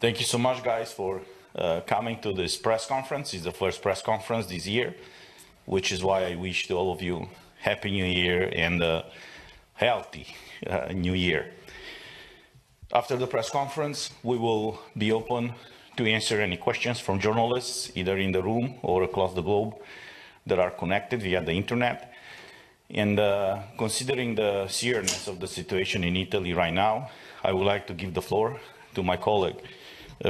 Thank you so much, guys, for coming to this press conference. It's the first press conference this year, which is why I wish to all of you Happy New Year and healthy New Year. After the press conference, we will be open to answer any questions from journalists, either in the room or across the globe, that are connected via the internet. And considering the seriousness of the situation in Italy right now, I would like to give the floor to my colleague,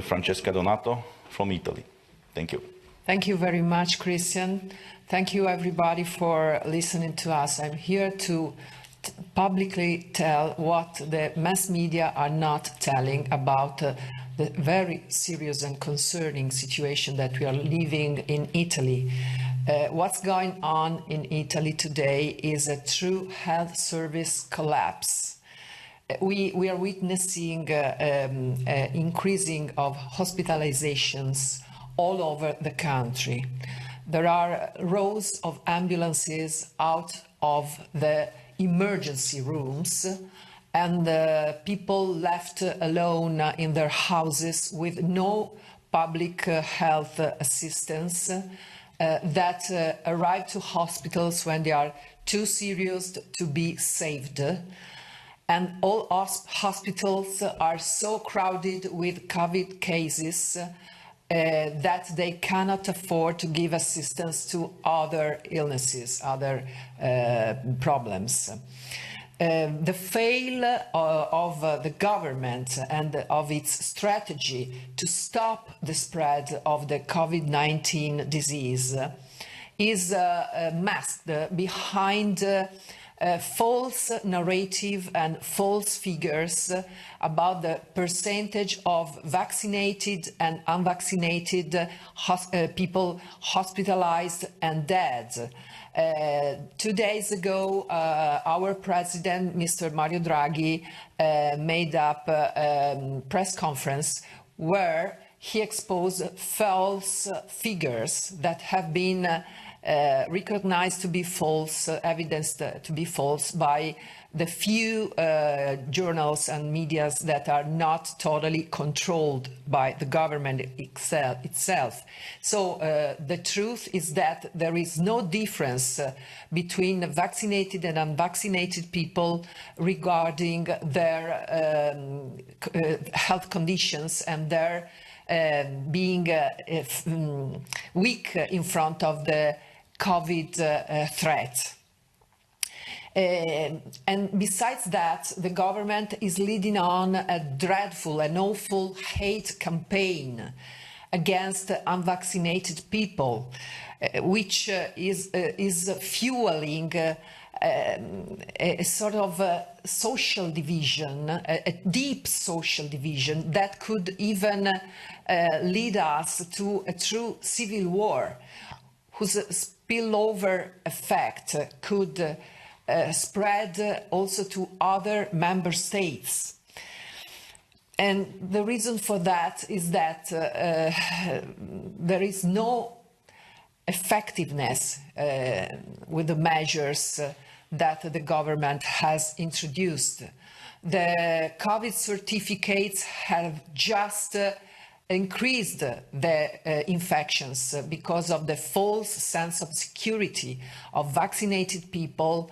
Francesca Donato from Italy. Thank you. Thank you very much, Christian. Thank you, everybody, for listening to us. I'm here to publicly tell what the mass media are not telling about the very serious and concerning situation that we are living in Italy. What's going on in Italy today is a true health service collapse. We are witnessing increasing of hospitalizations all over the country. There are rows of ambulances out of the emergency rooms and people left alone in their houses with no public health assistance that arrive to hospitals when they are too serious to be saved. And all hospitals are so crowded with COVID cases that they cannot afford to give assistance to other illnesses, other problems. The fail of the government and of its strategy to stop the spread of the COVID-19 disease is masked behind false narrative and false figures about the percentage of vaccinated and unvaccinated people hospitalized and dead. 2 days ago, our president, Mr. Mario Draghi, made up a press conference where he exposed false figures that have been recognized to be false, evidenced to be false by the few journals and medias that are not totally controlled by the government itself. So the truth is that there is no difference between vaccinated and unvaccinated people regarding their health conditions and their being weak in front of the COVID threat. And besides that, the government is leading on a dreadful and awful hate campaign against unvaccinated people, which is fueling a sort of a social division, a deep social division that could even lead us to a true civil war, whose spillover effect could spread also to other member states. And the reason for that is that there is no effectiveness with the measures that the government has introduced. The COVID certificates have just increased the infections because of the false sense of security of vaccinated people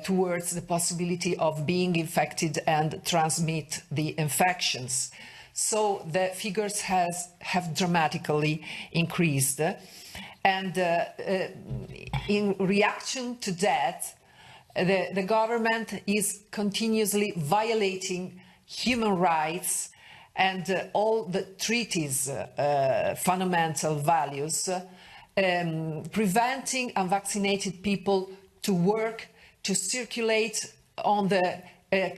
towards the possibility of being infected and transmit the infections. So the figures have dramatically increased. And in reaction to that, the government is continuously violating human rights and all the treaties' fundamental values, preventing unvaccinated people to work, to circulate on the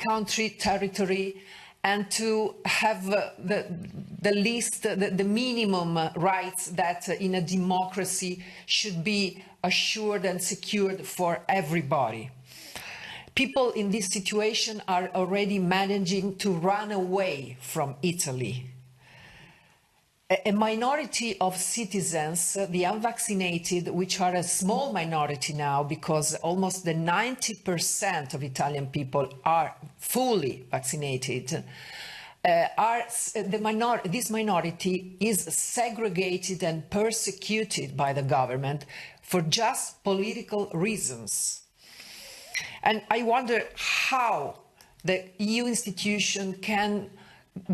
country territory, and to have the least, the minimum rights that in a democracy should be assured and secured for everybody. People in this situation are already managing to run away from Italy. A minority of citizens, the unvaccinated, which are a small minority now because almost the 90% of Italian people are fully vaccinated, this minority is segregated and persecuted by the government for just political reasons. And I wonder how the EU institution can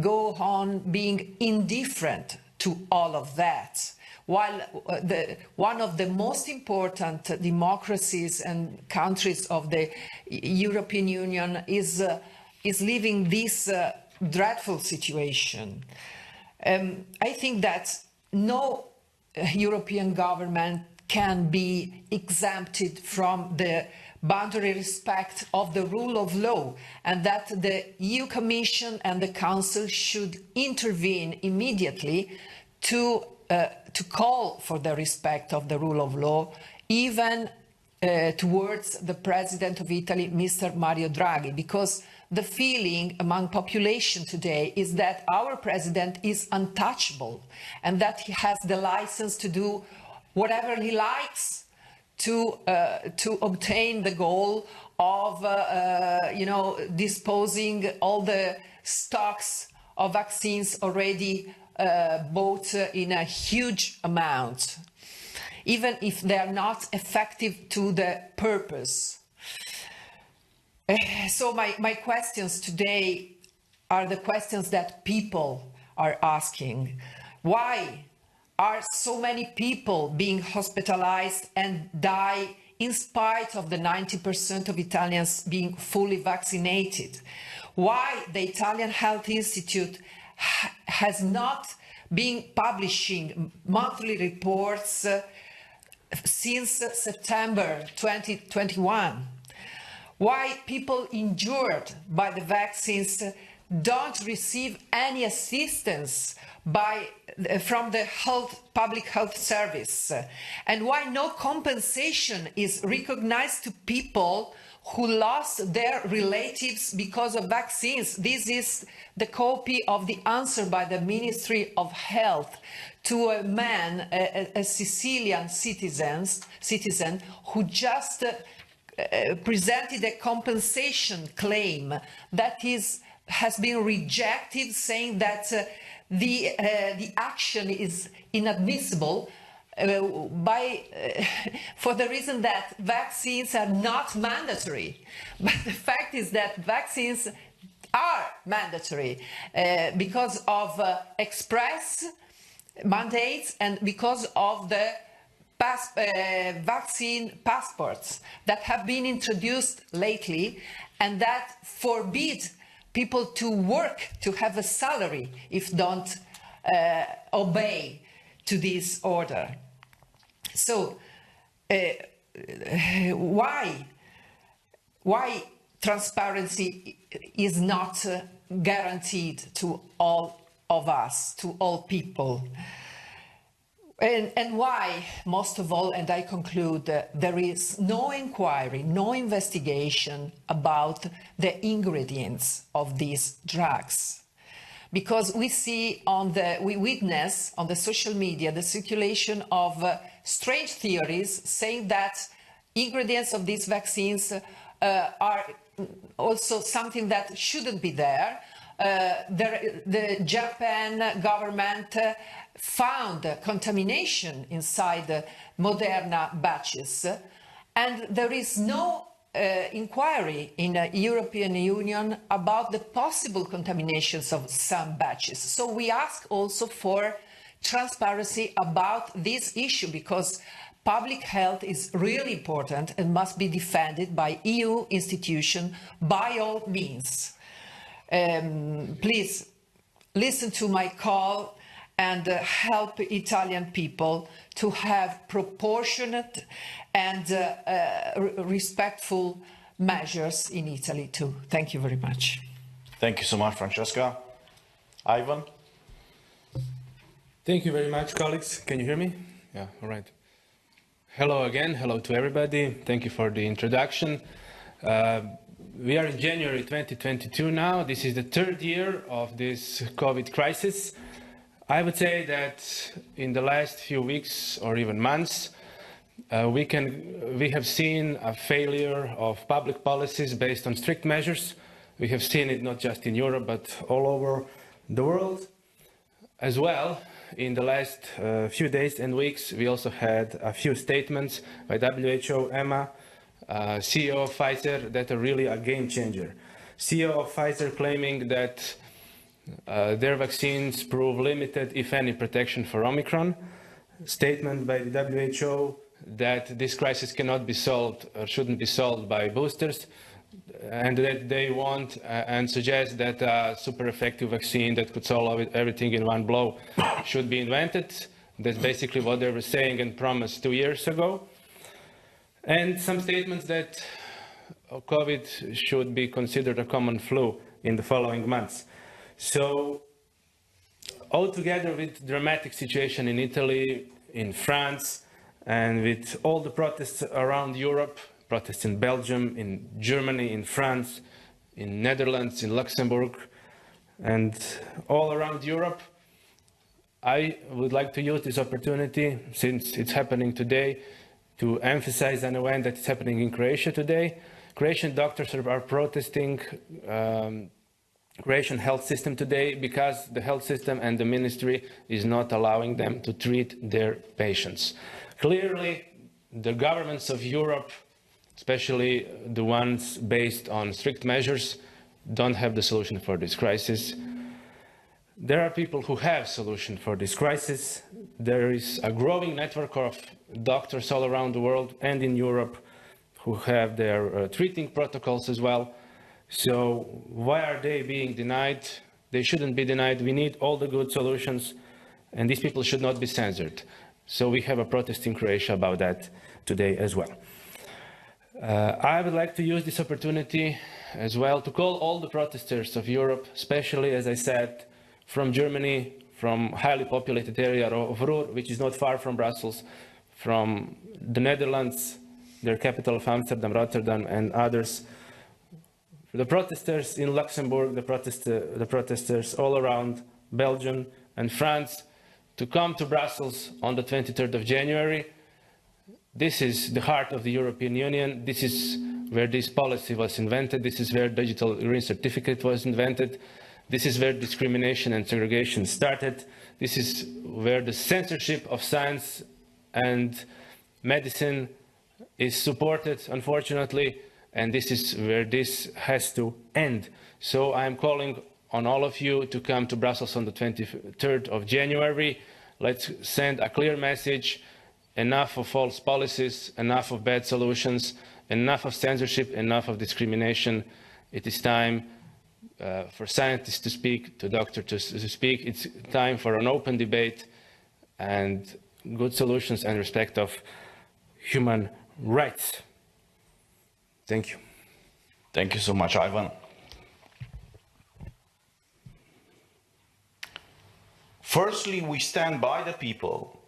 go on being indifferent to all of that, while one of the most important democracies and countries of the European Union is living this dreadful situation. I think that no European government can be exempted from the boundary respect of the rule of law, and that the EU Commission and the Council should intervene immediately to call for the respect of the rule of law, even towards the President of Italy, Mr. Mario Draghi, because the feeling among population today is that our president is untouchable and that he has the license to do whatever he likes to obtain the goal of, disposing all the stocks of vaccines already bought in a huge amount, even if they are not effective to the purpose. So my questions today are the questions that people are asking. Why are so many people being hospitalized and die in spite of the 90% of Italians being fully vaccinated? Why the Italian Health Institute has not been publishing monthly reports since September 2021? Why people injured by the vaccines don't receive any assistance from the public health service, and why no compensation is recognized to people who lost their relatives because of vaccines. This is the copy of the answer by the Ministry of Health to a man, a Sicilian citizen who just presented a compensation claim that has been rejected, saying that the action is inadmissible for the reason that vaccines are not mandatory. But the fact is that vaccines are mandatory because of express mandates and because of the vaccine passports that have been introduced lately and that forbid people to work, to have a salary if don't obey to this order. So why transparency is not guaranteed to all of us, to all people? And why, most of all, and I conclude, there is no inquiry, no investigation about the ingredients of these drugs. Because we witness on the social media the circulation of strange theories saying that ingredients of these vaccines are also something that shouldn't be there. The Japan government found contamination inside the Moderna batches, and there is no inquiry in the European Union about the possible contaminations of some batches. So we ask also for transparency about this issue, because public health is really important and must be defended by EU institutions by all means. Please listen to my call and help Italian people to have proportionate and respectful measures in Italy too. Thank you very much. Thank you so much, Francesca. Ivan? Thank you very much, colleagues. Can you hear me? Yeah, all right. Hello again. Hello to everybody. Thank you for the introduction. We are in January 2022 now. This is the third year of this COVID crisis. I would say that in the last few weeks or even months, we have seen a failure of public policies based on strict measures We have seen it not just in Europe, but all over the world. As well, in the last few days and weeks, we also had a few statements by WHO, EMA, CEO of Pfizer, that are really a game changer. CEO of Pfizer claiming that their vaccines prove limited, if any, protection for Omicron. Statement by the WHO that this crisis cannot be solved or shouldn't be solved by boosters, and that they want and suggest that a super effective vaccine that could solve everything in one blow should be invented. That's basically what they were saying and promised 2 years ago. And some statements that COVID should be considered a common flu in the following months. So, altogether, with dramatic situation in Italy, in France, and with all the protests around Europe, protests in Belgium, in Germany, in France, in Netherlands, in Luxembourg, and all around Europe, I would like to use this opportunity, since it's happening today, to emphasize an event that is happening in Croatia today. Croatian doctors are protesting Croatian health system today because the health system and the ministry is not allowing them to treat their patients. Clearly, the governments of Europe, especially the ones based on strict measures, don't have the solution for this crisis. There are people who have solution for this crisis. There is a growing network of doctors all around the world and in Europe who have their treating protocols as well. So why are they being denied? They shouldn't be denied. We need all the good solutions, and these people should not be censored. So we have a protest in Croatia about that today as well. I would like to use this opportunity as well to call all the protesters of Europe, especially, as I said, from Germany, from highly populated area of Ruhr, which is not far from Brussels, from the Netherlands, their capital of Amsterdam, Rotterdam, and others. The protesters in Luxembourg, the protesters all around Belgium and France, to come to Brussels on the 23rd of January. This is the heart of the European Union. This is where this policy was invented. This is where digital green certificate was invented. This is where discrimination and segregation started. This is where the censorship of science and medicine is supported, unfortunately, and this is where this has to end. So I am calling on all of you to come to Brussels on the 23rd of January. Let's send a clear message. Enough of false policies, enough of bad solutions, enough of censorship, enough of discrimination. It is time for scientists to speak, to doctors to speak. It's time for an open debate and good solutions and respect of human rights. Thank you. Thank you so much, Ivan. Firstly, we stand by the people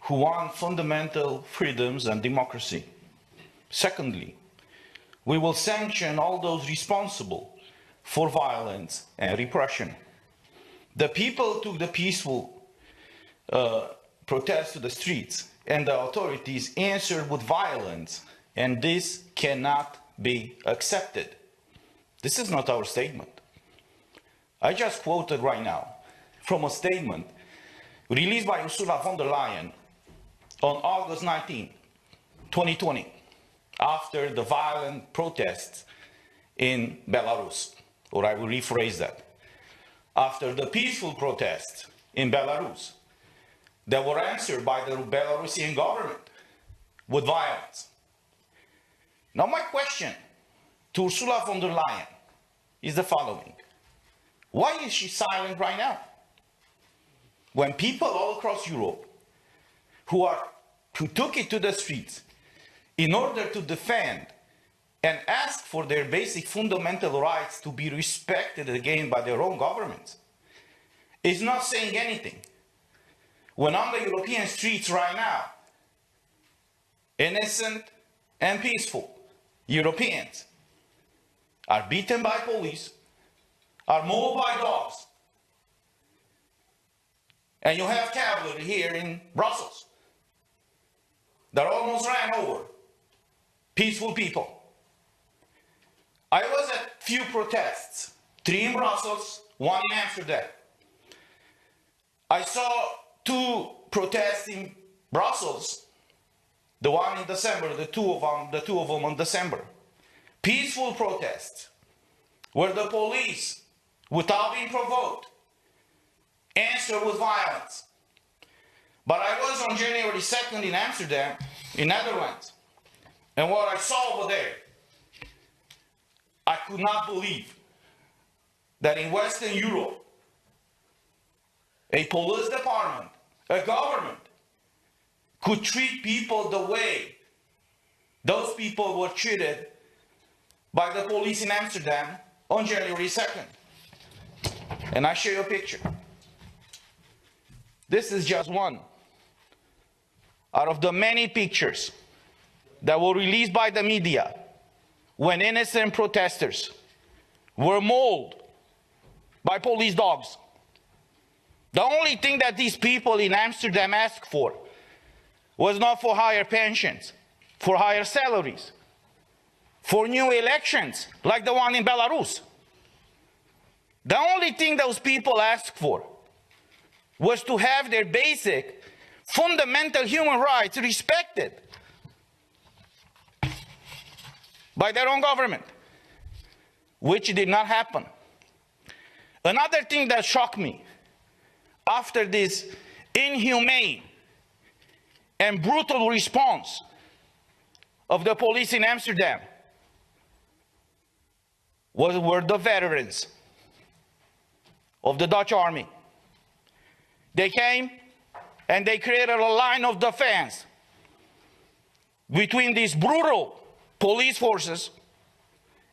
who want fundamental freedoms and democracy. Secondly, we will sanction all those responsible for violence and repression. The people took the peaceful protest to the streets, and the authorities answered with violence, and this cannot be accepted. This is not our statement. I just quoted right now from a statement released by Ursula von der Leyen on August 19, 2020, after the violent protests in Belarus, or I will rephrase that. After the peaceful protests in Belarus that were answered by the Belarusian government with violence. Now my question to Ursula von der Leyen is the following. Why is she silent right now? When people all across Europe who took it to the streets in order to defend and ask for their basic fundamental rights to be respected again by their own governments, is not saying anything. When on the European streets right now, innocent and peaceful Europeans are beaten by police, are mauled by dogs, and you have cavalry here in Brussels that almost ran over peaceful people. I was at few protests, 3 in Brussels, 1 in Amsterdam. I saw 2 protests in Brussels, the one in December, the two of them in December. Peaceful protests, where the police, without being provoked, answered with violence. But I was on January 2nd in Amsterdam, in Netherlands, and what I saw over there, I could not believe that in Western Europe, a police department, a government, could treat people the way those people were treated by the police in Amsterdam on January 2nd. And I show you a picture. This is just one out of the many pictures that were released by the media when innocent protesters were mauled by police dogs. The only thing that these people in Amsterdam asked for was not for higher pensions, for higher salaries, for new elections like the one in Belarus. The only thing those people asked for was to have their basic, fundamental human rights respected by their own government, which did not happen. Another thing that shocked me after this inhumane and brutal response of the police in Amsterdam were the veterans of the Dutch army. They came and they created a line of defense between these brutal police forces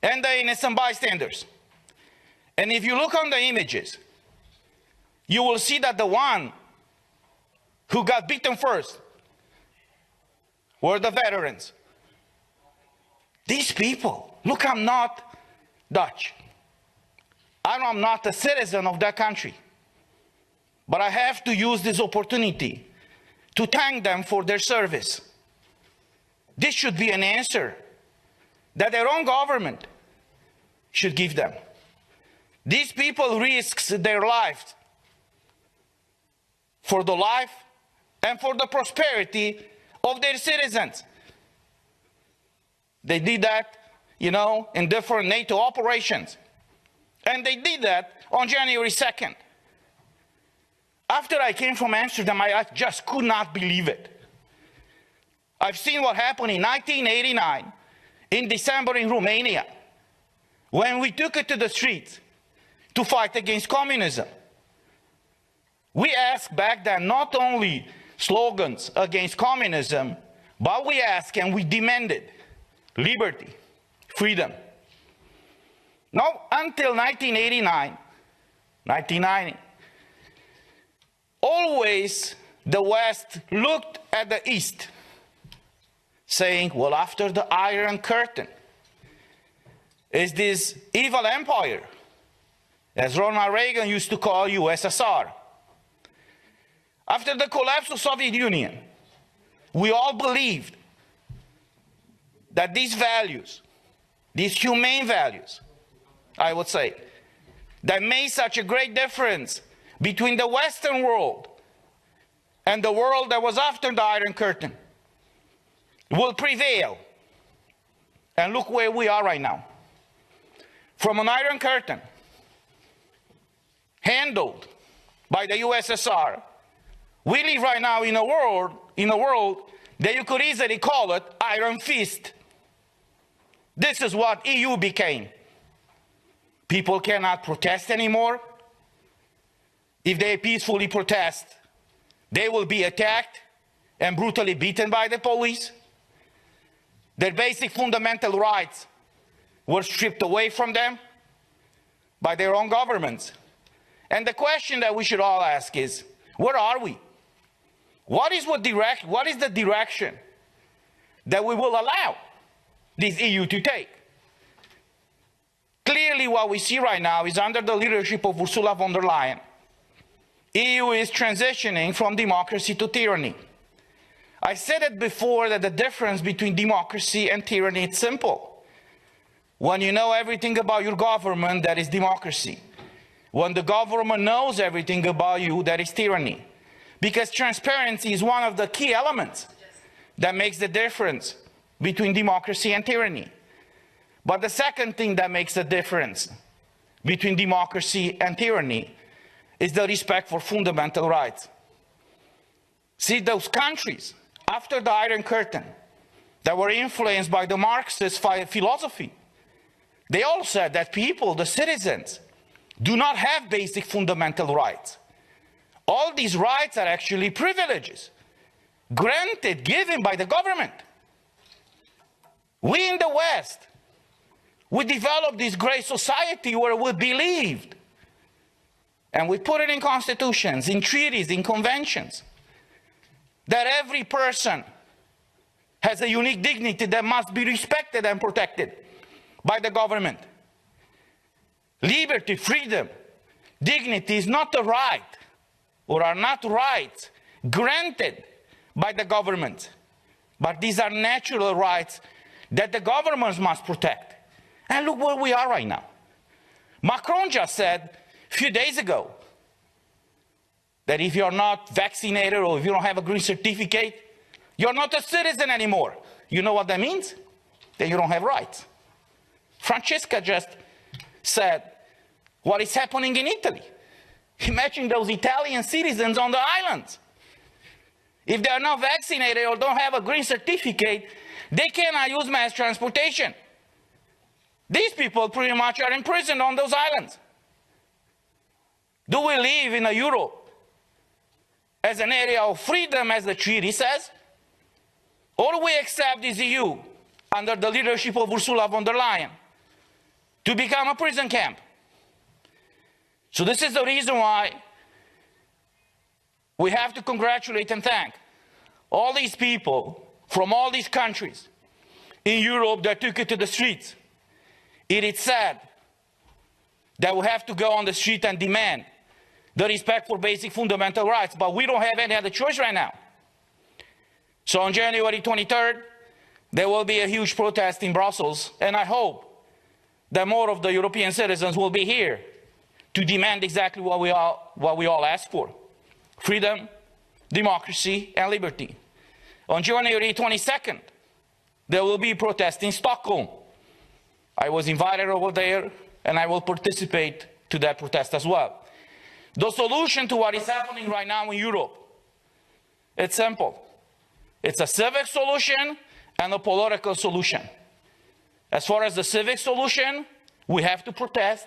and the innocent bystanders. And if you look on the images, you will see that the one who got beaten first were the veterans. These people, look, I'm not Dutch. I'm not a citizen of that country. But I have to use this opportunity to thank them for their service. This should be an answer that their own government should give them. These people risk their lives for the life and for the prosperity of their citizens. They did that, in different NATO operations. And they did that on January 2nd. After I came from Amsterdam, I just could not believe it. I've seen what happened in 1989, in December in Romania, when we took it to the streets to fight against communism. We asked back then not only slogans against communism, but we asked and we demanded liberty, freedom. Now, until 1989, 1990, always the West looked at the East, saying, well, after the Iron Curtain is this evil empire, as Ronald Reagan used to call USSR. After the collapse of the Soviet Union, we all believed that these values, these humane values, I would say, that made such a great difference between the Western world and the world that was after the Iron Curtain, will prevail. And look where we are right now. From an Iron Curtain handled by the USSR, we live right now in a world that you could easily call it Iron Fist. This is what EU became. People cannot protest anymore. If they peacefully protest, they will be attacked and brutally beaten by the police. Their basic fundamental rights were stripped away from them by their own governments. And the question that we should all ask is, where are we? What is the direction that we will allow this EU to take? Clearly, what we see right now is under the leadership of Ursula von der Leyen, EU is transitioning from democracy to tyranny. I said it before that the difference between democracy and tyranny is simple. When you know everything about your government, that is democracy. When the government knows everything about you, that is tyranny. Because transparency is one of the key elements that makes the difference between democracy and tyranny. But the second thing that makes the difference between democracy and tyranny is the respect for fundamental rights. See, those countries, after the Iron Curtain, that were influenced by the Marxist philosophy, they all said that people, the citizens, do not have basic fundamental rights. All these rights are actually privileges, granted, given by the government. We in the West, we developed this great society where we believed, and we put it in constitutions, in treaties, in conventions, that every person has a unique dignity that must be respected and protected by the government. Liberty, freedom, dignity is not a right, or are not rights granted by the government, but these are natural rights that the governments must protect. And look where we are right now. Macron just said a few days ago that if you're not vaccinated or if you don't have a green certificate, you're not a citizen anymore. You know what that means? That you don't have rights. Francesca just said what is happening in Italy. Imagine those Italian citizens on the islands. If they are not vaccinated or don't have a green certificate, they cannot use mass transportation. These people pretty much are imprisoned on those islands. Do we live in a Europe as an area of freedom, as the treaty says? Or do we accept this EU under the leadership of Ursula von der Leyen to become a prison camp? So this is the reason why we have to congratulate and thank all these people from all these countries in Europe that took it to the streets. It is sad that we have to go on the street and demand the respect for basic fundamental rights, but we don't have any other choice right now. So on January 23rd, there will be a huge protest in Brussels, and I hope that more of the European citizens will be here to demand exactly what we all ask for: freedom, democracy, and liberty. On January 22nd, there will be a protest in Stockholm. I was invited over there, and I will participate to that protest as well. The solution to what is happening right now in Europe, it's simple. It's a civic solution and a political solution. As far as the civic solution, we have to protest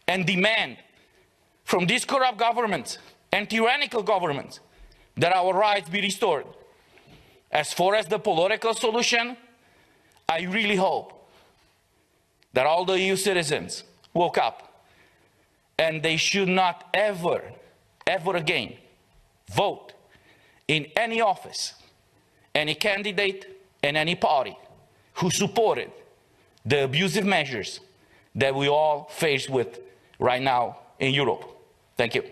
and demand from these corrupt governments and tyrannical governments that our rights be restored. As far as the political solution, I really hope that all the EU citizens woke up and they should not ever, ever again vote in any office, any candidate, and any party who supported the abusive measures that we all face with right now in Europe. Thank you.